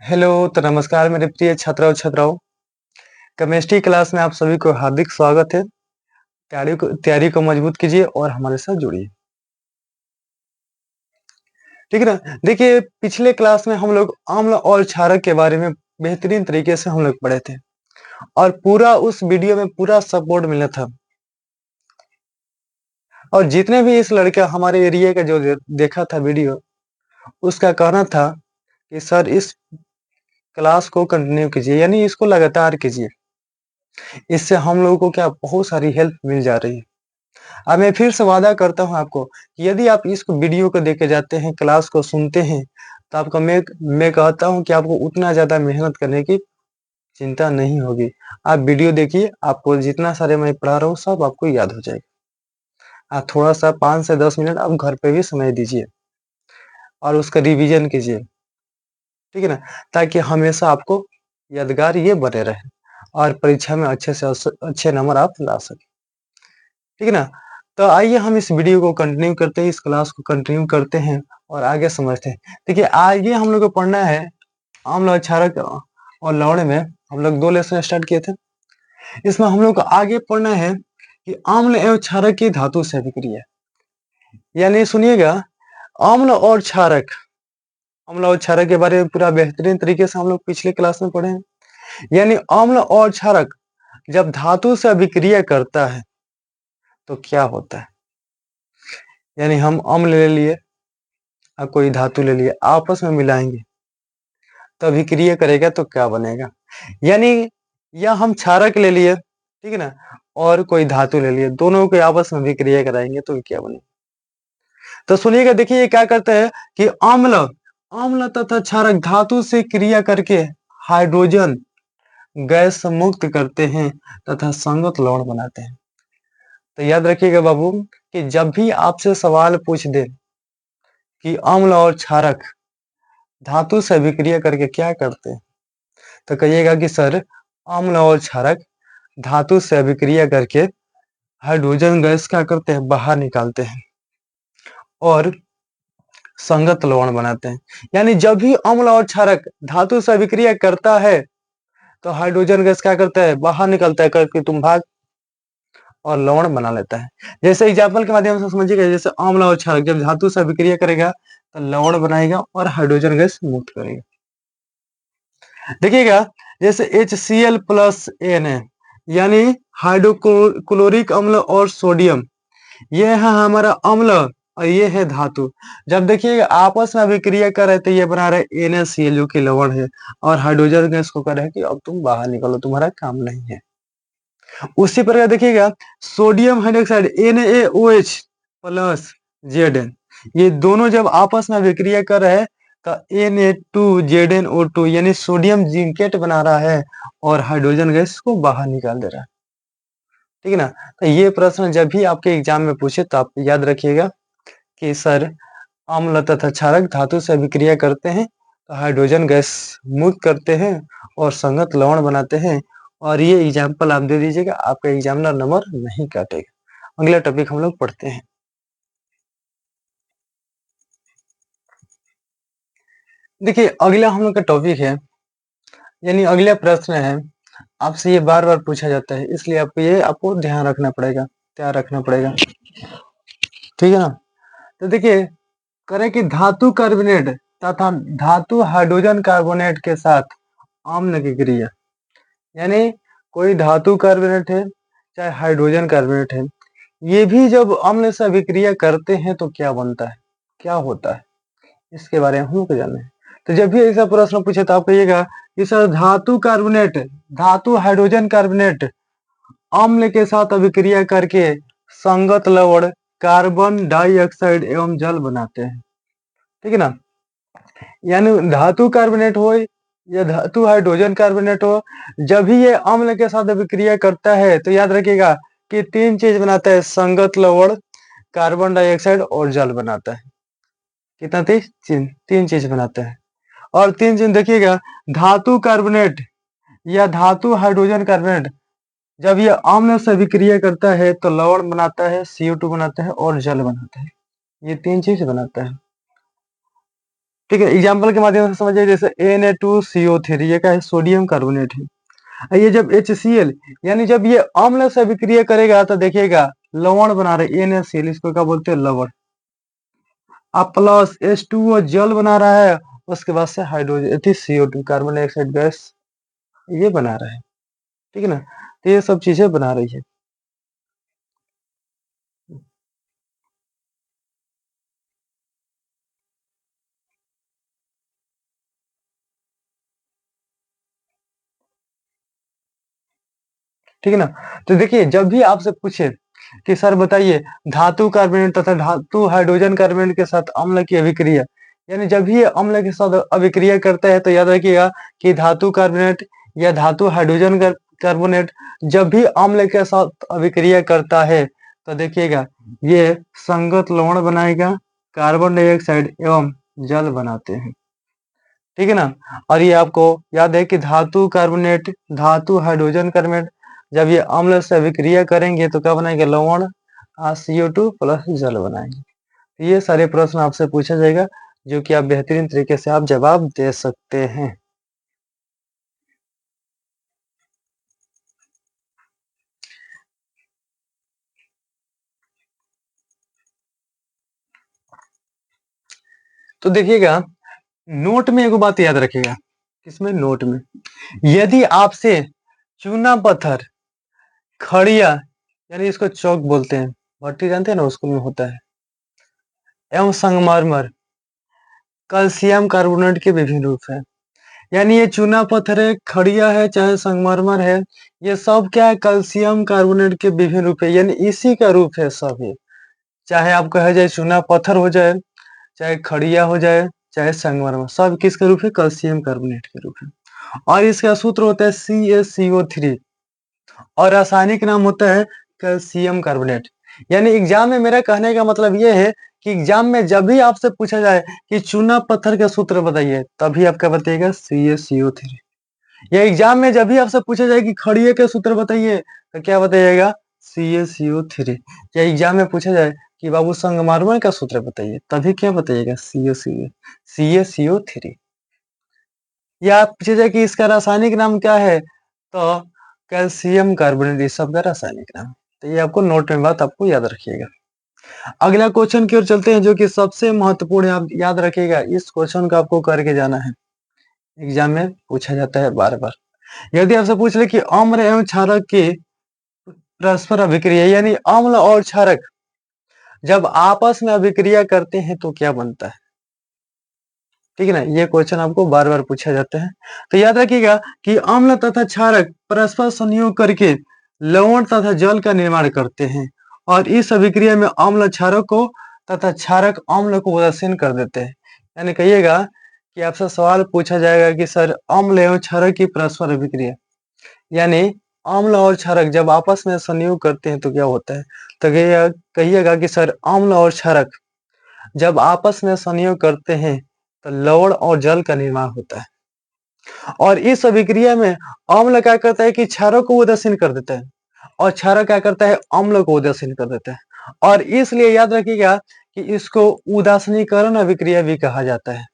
Hello, तो नमस्कार मेरे प्रिय छात्राओं छात्राओं। केमिस्ट्री क्लास में आप सभी को हार्दिक स्वागत है। तैयारी को मजबूत कीजिए और हमारे साथ जुड़िए। ठीक है ना? देखिए, पिछले क्लास में हम लोग अम्ल और क्षारक के बारे में बेहतरीन तरीके से हम लोग पढ़े थे और पूरा उस वीडियो में पूरा सपोर्ट मिला था। और जितने भी इस लड़के हमारे एरिया का जो देखा था वीडियो, उसका कहना था कि सर इस क्लास को कंटिन्यू कीजिए, यानी इसको लगातार कीजिए। इससे हम लोगों को क्या बहुत सारी हेल्प मिल जा रही है। अब मैं फिर से वादा करता हूँ आपको कि यदि आप इस वीडियो को देखे जाते हैं, क्लास को सुनते हैं, तो आपको मैं कहता हूँ कि आपको उतना ज़्यादा मेहनत करने की चिंता नहीं होगी। आप वीडियो देखिए, आपको जितना सारे मैं पढ़ा रहा हूँ सब आपको याद हो जाएगा। आप थोड़ा-सा 5 से 10 मिनट आप घर पे भी समय दीजिए और उसका रिवीजन कीजिए, ठीक है ना? ताकि हमेशा आपको यादगार ये बने रहे और परीक्षा में अच्छे से अच्छे नंबर आप ला सकें। ठीक है ना? तो आइए हम इस वीडियो को कंटिन्यू करते हैं, इस क्लास को कंटिन्यू करते हैं और आगे समझते हैं। देखिए, आगे हम लोग को पढ़ना है अम्ल और क्षारक और लवण में हम लोग 2 लेसन स्टार्ट किए थे। इसमें हम लोग को आगे पढ़ना है कि अम्ल एवं क्षारक की धातु से अभिक्रिया। यानी सुनिएगा, अम्ल और क्षारक अम्ल और क्षारक के बारे में पूरा बेहतरीन तरीके से हम लोग पिछले क्लास में पढ़े हैं। यानी अम्ल और क्षारक जब धातु से अभिक्रिया करता है तो क्या होता है? यानी हम अम्ल ले लिए और कोई धातु ले लिए, आपस में मिलाएंगे तो अभिक्रिया करेगा तो क्या बनेगा? यानी या हम क्षारक ले लिए, ठीक है ना, और कोई धातु ले लिए, दोनों को आपस में अभिक्रिया कराएंगे तो क्या बनेगा? तो सुनिएगा, देखिए ये क्या करते हैं कि अम्ल अम्ल तथा क्षारक धातु से क्रिया करके हाइड्रोजन गैस मुक्त करते हैं तथा संगत लवण बनाते हैं। तो याद रखिएगा बाबू कि जब भी आपसे सवाल पूछ दे कि अम्ल और क्षारक धातु से अभिक्रिया करके क्या करते हैं, तो कहिएगा कि सर अम्ल और क्षारक धातु से अभिक्रिया करके हाइड्रोजन गैस क्या करते हैं, बाहर निकालते हैं और संगत लवण बनाते हैं। यानी जब भी अम्ल और क्षारक धातु से अभिक्रिया करता है तो हाइड्रोजन गैस क्या करता है, बाहर निकलता है करके तुम भाग और लवण बना लेता है। जैसे एग्जाम्पल के माध्यम से समझिएगा, जैसे अम्ल और क्षारक जब धातु से अभिक्रिया करेगा तो लवण बनाएगा और हाइड्रोजन गैस मुक्त करेगा। देखिएगा, जैसे HCl प्लस Na यानी हाइड्रोक्लोरिक अम्ल और सोडियम, ये है हमारा अम्ल और ये है धातु। जब देखिएगा आपस में अभिक्रिया कर रहे थे, ये बना रहे NaCl जो कि लवण है और हाइड्रोजन गैस को कह रहे हैं कि अब तुम बाहर निकलो, तुम्हारा काम नहीं है। उसी प्रकार देखिएगा, sodium hydroxide NaOH plus Zn, ये दोनों जब आपस में अभिक्रिया कर रहे हैं तो Na2ZnO2 यानी सोडियम जिंकेट बना रहा है और हाइड्रोजन गैस को बाहर निकाल दे रहा है। ठीक है ना? तो ये प्रश्न जब भी आपके एग्जाम में पूछे तो आप याद रखिएगा कि सर अम्ल तथा क्षारक धातु से अभिक्रिया करते हैं तो हाइड्रोजन गैस मुक्त करते हैं और संगत लवण बनाते हैं। और ये एग्जाम्पल आप दे दीजिएगा, आपका एग्जामिनर नंबर नहीं काटेगा। अगला टॉपिक हम लोग पढ़ते हैं। देखिए, अगला हम लोग का टॉपिक है, यानी अगला प्रश्न है, आपसे ये बार बार पूछा जाता है, इसलिए आपको ध्यान रखना पड़ेगा, तैयार रखना पड़ेगा। ठीक है ना? तो देखिए, करें कि धातु कार्बोनेट तथा धातु हाइड्रोजन कार्बोनेट के साथ अम्ल की क्रिया। यानी कोई धातु कार्बोनेट है चाहे हाइड्रोजन कार्बोनेट है, ये भी जब अम्ल से अभिक्रिया करते हैं तो क्या बनता है, क्या होता है, इसके बारे में हम लोग को जानना है। तो जब भी ऐसा प्रश्न पूछे तो आप कहिएगा कि सर धातु कार्बोनेट धातु हाइड्रोजन कार्बोनेट अम्ल के साथ अभिक्रिया करके संगत लवण कार्बन डाइऑक्साइड एवं जल बनाते हैं। ठीक है ना? यानी धातु कार्बोनेट हो या धातु हाइड्रोजन कार्बोनेट हो, जब भी ये अम्ल के साथ अभिक्रिया करता है तो याद रखिएगा कि 3 चीज बनाता है, संगत लवण, कार्बन डाइऑक्साइड और जल बनाता है। कितना तीन चीज बनाता है। और 3 चीज देखिएगा, धातु कार्बोनेट या धातु हाइड्रोजन कार्बोनेट जब ये अम्ल से अभिक्रिया करता है तो लवण बनाता है, CO2 बनाता है और जल बनाता है। ये 3 चीज बनाता है। ठीक है, एग्जाम्पल के माध्यम से समझिए, जैसे Na2CO3 ये क्या है, सोडियम कार्बोनेट है। और ये जब HCl यानी जब ये अम्ल से अभिक्रिया करेगा तो देखिएगा लवण बना रहे NaCl, इसको क्या बोलते हैं, लवण। अब प्लस H2O जल बना रहा है, उसके बाद से hydrogen CO2 carbon dioxide gas ये बना रहा है। ठीक है ना, तो ये सब चीजें बना रही है। ठीक है ना, तो देखिए जब भी आपसे पूछे कि सर बताइए धातु कार्बोनेट तथा धातु हाइड्रोजन कार्बोनेट के साथ अम्ल की अभिक्रिया, यानी जब भी ये अम्ल के साथ अभिक्रिया करता है तो याद रखिएगा कि धातु कार्बोनेट या धातु हाइड्रोजन कार्बोनेट जब भी अम्ल के साथ अभिक्रिया करता है तो देखिएगा ये संगत लवण बनाएगा, कार्बन डाइऑक्साइड एवं जल बनाते हैं। ठीक है ना, और ये आपको याद है कि धातु कार्बोनेट धातु हाइड्रोजन कार्बोनेट जब ये अम्ल से अभिक्रिया करेंगे तो क्या बनाएंगे, लवण CO2 प्लस जल बनाएंगे। तो ये सारे प्रश्न आपसे पूछा जाएगा जो कि आप बेहतरीन तरीके से आप जवाब दे सकते हैं। तो देखिएगा नोट में एगो बात याद रखिएगा, किसमें, नोट में, यदि आपसे चूना पत्थर, खड़िया यानी इसको चौक बोलते हैं, भट्टी जानते हैं ना, स्कूल में होता है, एवं संगमरमर कैल्शियम कार्बोनेट के विभिन्न रूप है। यानी ये चूना पत्थर है, खड़िया है, चाहे संगमरमर है, ये सब क्या है, कैल्शियम कार्बोनेट के विभिन्न रूप है, यानी इसी का रूप है सब ये। चाहे आप कहे जाए चूना पत्थर हो जाए, चाहे खड़िया हो जाए, चाहे संगमरमर, सब किसका रूप है, कैल्शियम कार्बोनेट के रूप है। और इसका सूत्र होता है CaCO3 और रासायनिक नाम होता है कैल्शियम कार्बोनेट। यानी एग्जाम में मेरा कहने का मतलब ये है कि एग्जाम में जब भी आपसे पूछा जाए कि चूना पत्थर का सूत्र बताइए, तभी आपका बताइएगा CaCO3। या एग्जाम में जब भी आपसे पूछा जाए कि खड़िए के सूत्र बताइए तो क्या बताइएगा, CaCO3। या एग्जाम में पूछा जाए कि बाबू संगमरमर का सूत्र बताइए, तभी क्या बताइएगा, CaCO3। या आप पूछे जाए कि इसका रासायनिक नाम क्या है, तो कैल्शियम कार्बोनेट, इस सब का रासायनिक नाम। तो ये आपको नोट में बात आपको याद रखिएगा। अगला क्वेश्चन की ओर चलते हैं जो कि सबसे महत्वपूर्ण है, आप याद रखिएगा, इस क्वेश्चन को आपको करके जाना है, एग्जाम में पूछा जाता है बार बार। यदि आपसे पूछ ले कि अम्ल एवं क्षारक की परस्पर अभिक्रिया, यानी अम्ल और क्षारक जब आपस में अभिक्रिया करते हैं तो क्या बनता है। ठीक है ना, ये क्वेश्चन आपको बार बार पूछा जाता है। तो याद रखिएगा कि अम्ल तथा क्षारक परस्पर संयोग करके लवण तथा जल का निर्माण करते हैं, और इस अभिक्रिया में अम्ल क्षारक को तथा क्षारक अम्ल को उदासीन कर देते हैं। यानी कहिएगा कि आपसे सवाल पूछा जाएगा कि सर अम्ल एवं क्षारक की परस्पर अभिक्रिया, यानी अम्ल और क्षारक जब आपस में संयोग करते हैं तो क्या होता है। तो कहिएगा कि सर अम्ल और क्षारक जब आपस में संयोग करते हैं तो लवण और जल का निर्माण होता है, और इस अभिक्रिया में अम्ल क्या करता है कि क्षारक को उदासीन कर देता है, और क्षारक क्या करता है, अम्ल को उदासीन कर देता है। और इसलिए याद रखिएगा कि इसको उदासीनीकरण अभिक्रिया भी कहा जाता है।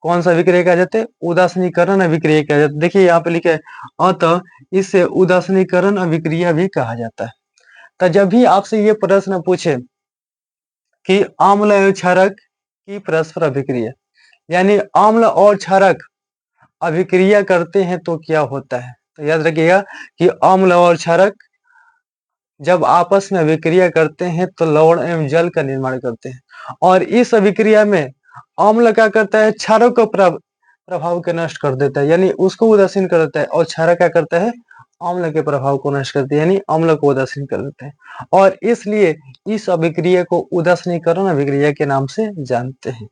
कौन सा अभिक्रिया कहा जाता है, उदासीनीकरण अभिक्रिया कहा जाता है। देखिए यहाँ पे लिखा है, अतः इसे उदासीनीकरण अभिक्रिया भी कहा जाता है। तो जब भी आपसे ये प्रश्न पूछे कि अम्ल एवं क्षारक की परस्पर अभिक्रिया, यानी अम्ल और क्षारक अभिक्रिया करते हैं तो क्या होता है, तो याद रखिएगा कि अम्ल और क्षारक जब आपस में अभिक्रिया करते हैं तो लवण एवं जल का निर्माण करते हैं, और इस अभिक्रिया में अम्ल क्या करता है, क्षारक को प्रभाव के नष्ट कर देता है, यानी उसको उदासीन कर देता है, और क्षारक क्या करता है, अम्ल के प्रभाव को नष्ट करते हैं, यानी अम्ल को उदासीन कर देता है। और इसलिए इस अभिक्रिया को उदासीनीकरण अभिक्रिया के नाम से जानते हैं।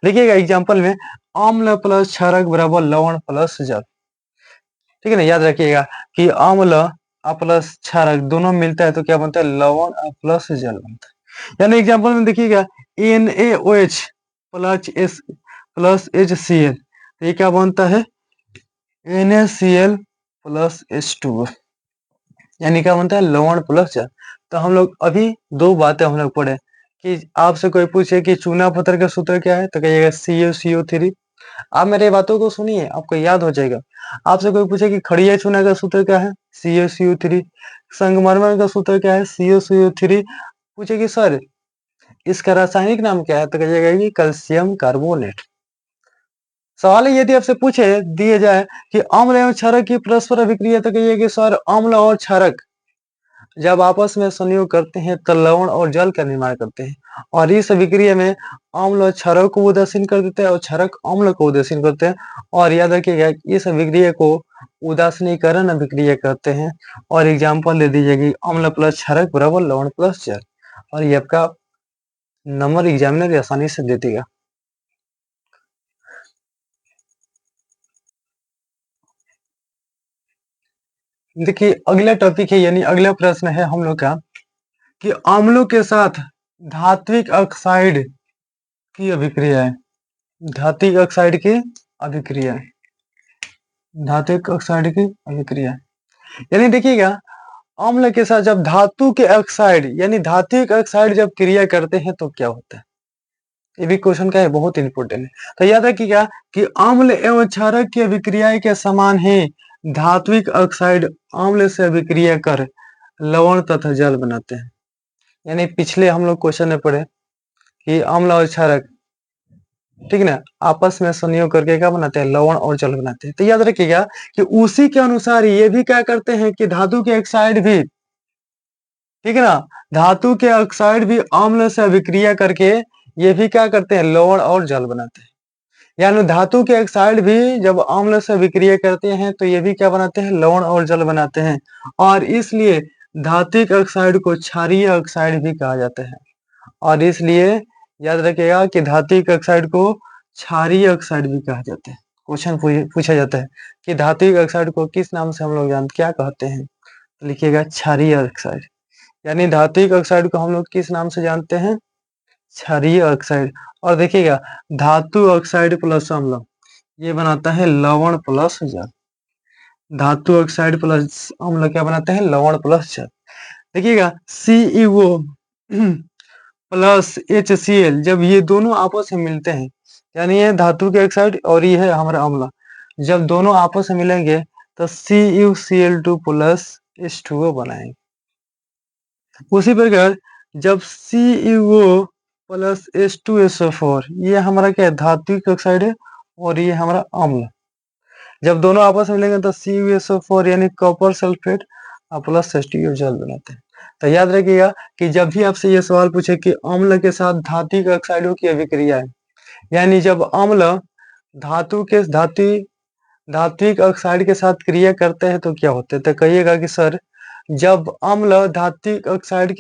देखिएगा एग्जाम्पल में अम्ल प्लस क्षारक बराबर लवण प्लस जल। ठीक है ना, याद रखिएगा कि अम्ल प्लस क्षारक दोनों मिलता है तो क्या बनता है, लवण प्लस जल बनता है। यानी एग्जाम्पल में देखिएगा NaOH प्लस HCl, तो ये क्या बनता है, NaCl प्लस H2O, यानी क्या बनता है, लवण प्लस जल। तो हम लोग अभी दो बातें हम लोग पढ़े कि आपसे कोई पूछे कि चूना पत्थर का सूत्र क्या है, तो कहिएगा CuCO3। आप मेरी बातों को सुनिए, आपको याद हो जाएगा। आपसे कोई पूछे कि खड़िया चूना का सूत्र क्या है, CuCO3। संगमरमर का सूत्र क्या है, CuCO3। पूछे कि सर इसका रासायनिक नाम क्या है, तो कहिएगा कि कैल्शियम कार्बोनेट। सवाल है, यदि आपसे पूछे दिए जाए कि अम्ल एवं क्षारक की परस्पर अभिक्रिया, तो कहिए कि सर अम्ल और क्षारक जब आपस में संयोग करते हैं तो लवण और जल का निर्माण करते हैं, और इस अभिक्रिया में अम्ल और क्षारक को उदासीन कर देते हैं और क्षारक अम्ल को उदासीन करते हैं। और याद रखिएगा इस अभिक्रिया को उदासीनीकरण अभिक्रिया कहते हैं। और एग्जाम्पल दे दीजिएगा अम्ल प्लस क्षारक बराबर लवण प्लस जल, और ये आपका नंबर एग्जामिनर आसानी से दे देगा। देखिए अगला टॉपिक है, यानी अगला प्रश्न है हम लोग का कि अम्लों के साथ धात्विक ऑक्साइड की अभिक्रिया है। धात्विक ऑक्साइड की अभिक्रिया, धात्विक ऑक्साइड की अभिक्रिया, यानी देखिएगा अम्ल के साथ जब धातु के ऑक्साइड यानी धात्विक ऑक्साइड जब क्रिया करते हैं तो क्या होता है। ये भी क्वेश्चन का है, बहुत इंपॉर्टेंट है। तो याद रखिएगा कि अम्ल एवं क्षारक की अभिक्रिया के समान है। धात्विक ऑक्साइड अम्ल से अभिक्रिया कर लवण तथा जल बनाते हैं। यानी पिछले हम लोग क्वेश्चन में पढ़े कि अम्ल और क्षारक, ठीक है ना, आपस में संयोग करके क्या बनाते हैं, लवण और जल बनाते हैं। तो याद रखिएगा कि उसी के अनुसार ये भी क्या करते हैं कि धातु के ऑक्साइड भी, ठीक है ना, धातु के ऑक्साइड भी अम्ल से अभिक्रिया करके ये भी क्या करते हैं, लवण और जल बनाते हैं। यानी धातु के ऑक्साइड भी जब अम्ल से अभिक्रिया करते हैं तो ये भी क्या बनाते हैं, लवण और जल बनाते हैं। और इसलिए धात्विक ऑक्साइड को क्षारीय ऑक्साइड भी कहा जाता है। और इसलिए याद रखिएगा कि धात्विक ऑक्साइड को क्षारीय ऑक्साइड भी कहा जाता है। क्वेश्चन पूछा जाता है कि धात्विक ऑक्साइड को किस नाम से हम लोग जानते क्या कहते हैं, तो लिखिएगा क्षारीय ऑक्साइड। यानी धात्विक ऑक्साइड को हम लोग किस नाम से जानते हैं, क्षारीय ऑक्साइड। और देखिएगा धातु ऑक्साइड प्लस अम्ल ये बनाता है लवण प्लस जल। धातु ऑक्साइड प्लस अम्ल क्या बनाते हैं, लवण प्लस जल। देखिएगा CeO प्लस HCl जब ये दोनों आपस में मिलते हैं, यानी ये धातु के ऑक्साइड और ये है हमारा अम्ल, जब दोनों आपस में मिलेंगे तो CuCl2 प्लस H2O बनाएंगे। उसी प्रकार जब CuO प्लस H2SO4 ये हमारा क्या है, धात्विक ऑक्साइड है और ये हमारा अम्ल, जब दोनों आपस में मिलेंगे तो CuSO4 यानी कॉपर सल्फेट प्लस H2O जल बनाते हैं। तो याद रखिएगा कि जब भी आपसे ये सवाल पूछे कि अम्ल के साथ धात्विक ऑक्साइडों की अभिक्रिया है, यानी जब अम्ल धातु के धात्विक ऑक्साइड के साथ क्रिया करते हैं तो क्या होते हैं, तो कहिएगा कि सर जब अम्ल धात्विक ऑक्साइड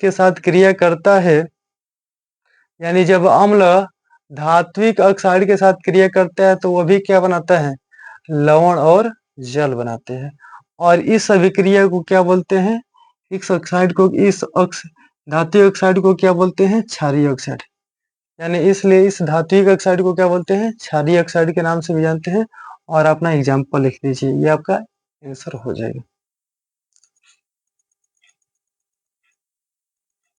के साथ क्रिया करता है, यानी जब अम्ल धात्विक ऑक्साइड के साथ क्रिया करता है तो वह भी क्या बनाता है, लवण और जल बनाते हैं। और इस अभिक्रिया को क्या बोलते हैं, इस ऑक्साइड को, धात्विक ऑक्साइड को क्या बोलते हैं, क्षारीय ऑक्साइड। यानी इसलिए इस धात्विक ऑक्साइड को क्या बोलते हैं, क्षारीय ऑक्साइड के नाम से भी जानते हैं। और अपना एग्जाम्पल लिख दीजिए, ये आपका आंसर हो जाएगा।